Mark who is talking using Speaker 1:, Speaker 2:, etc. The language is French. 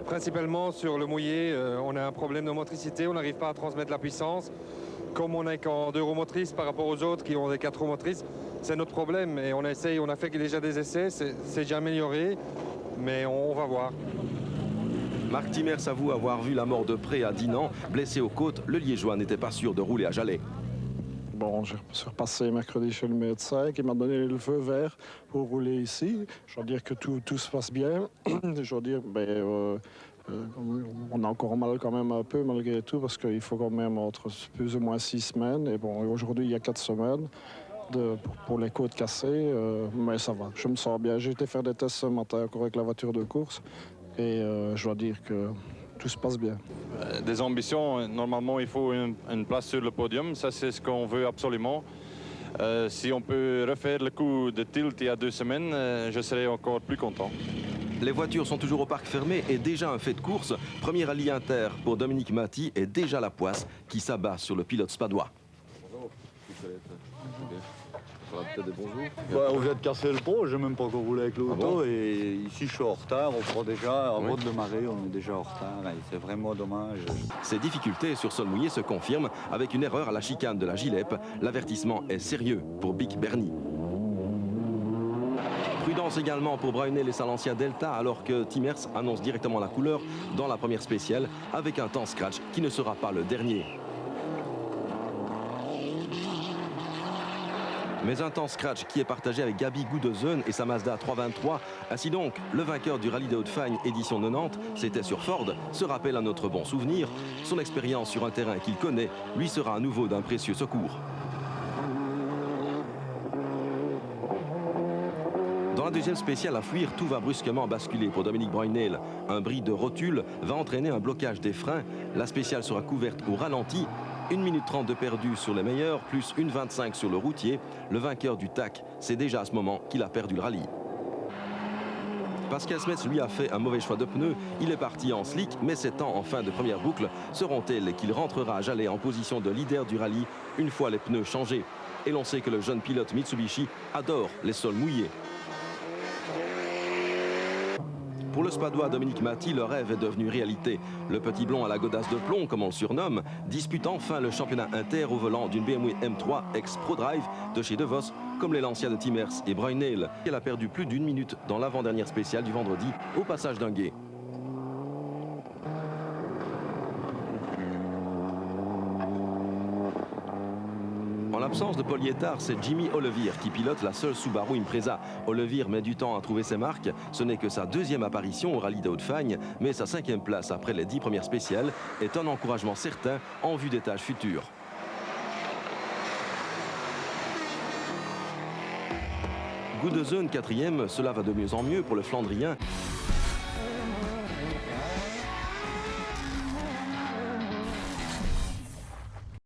Speaker 1: Principalement sur le mouillé, on a un problème de motricité, on n'arrive pas à transmettre la puissance. Comme on n'est qu'en 2 roues motrices par rapport aux autres qui ont des 4 roues motrices, c'est notre problème. Et on essaye, on a fait déjà des essais, c'est déjà amélioré, mais on va voir.
Speaker 2: Marc Timmers avoue avoir vu la mort de près à Dinan. Blessé aux côtes, le Liégeois n'était pas sûr de rouler à Jalais.
Speaker 3: Bon, je suis repassé mercredi chez le médecin qui m'a donné le feu vert pour rouler ici. Je dois dire que tout se passe bien. Je dois dire, on a encore mal quand même un peu malgré tout parce qu'il faut quand même entre plus ou moins 6 semaines. Et bon, aujourd'hui, il y a 4 semaines pour les côtes cassées, mais ça va. Je me sens bien. J'ai été faire des tests ce matin encore avec la voiture de course et je dois dire que tout se passe bien.
Speaker 4: Des ambitions, normalement il faut une place sur le podium, ça c'est ce qu'on veut absolument. Si on peut refaire le coup de tilt il y a 2 semaines, je serai encore plus content.
Speaker 2: Les voitures sont toujours au parc fermé et déjà un fait de course. Premier rallye inter pour Dominique Maty et déjà la poisse qui s'abat sur le pilote spadois.
Speaker 5: On vient de casser le pont, j'ai même pas encore roulé avec l'auto et ici je suis en retard, on prend déjà, avant de démarrer, on est déjà en retard et c'est vraiment dommage.
Speaker 2: Ces difficultés sur sol mouillé se confirment avec une erreur à la chicane de la Gilep. L'avertissement est sérieux pour Bic Bernie. Prudence également pour Bruyneel et sa Lancia Delta alors que Timmers annonce directement la couleur dans la première spéciale avec un temps scratch qui ne sera pas le dernier. Mais un temps scratch qui est partagé avec Gabi Gudesen et sa Mazda 323. Ainsi donc, le vainqueur du rallye des Hauts-de-Fagne édition 90, c'était sur Ford, se rappelle à notre bon souvenir. Son expérience sur un terrain qu'il connaît lui sera à nouveau d'un précieux secours. Dans la deuxième spéciale à fuir, tout va brusquement basculer pour Dominique Bruyneel. Un bris de rotule va entraîner un blocage des freins. La spéciale sera couverte au ralenti. 1 minute 30 de perdu sur les meilleurs, plus 1,25 sur le routier. Le vainqueur du TAC, c'est déjà à ce moment qu'il a perdu le rallye. Pascal Smets lui a fait un mauvais choix de pneus. Il est parti en slick, mais ses temps en fin de première boucle seront tels qu'il rentrera à Jalais en position de leader du rallye une fois les pneus changés. Et l'on sait que le jeune pilote Mitsubishi adore les sols mouillés. Pour le spadois Dominique Maty, le rêve est devenu réalité. Le petit blond à la godasse de plomb, comme on le surnomme, dispute enfin le championnat inter au volant d'une BMW M3 ex-ProDrive de chez DeVos, comme les Lancia de Timmers et Bruyneel. Elle a perdu plus d'1 minute dans l'avant-dernière spéciale du vendredi au passage d'un gué. En l'absence de Paul Yettard, c'est Jimmy Olevire qui pilote la seule Subaru Impreza. Olevire met du temps à trouver ses marques. Ce n'est que sa 2e apparition au rallye des Hauts-de-Fagne, mais sa 5e place après les 10 premières spéciales est un encouragement certain en vue des tâches futures. Gudesen 4e, cela va de mieux en mieux pour le Flandrien.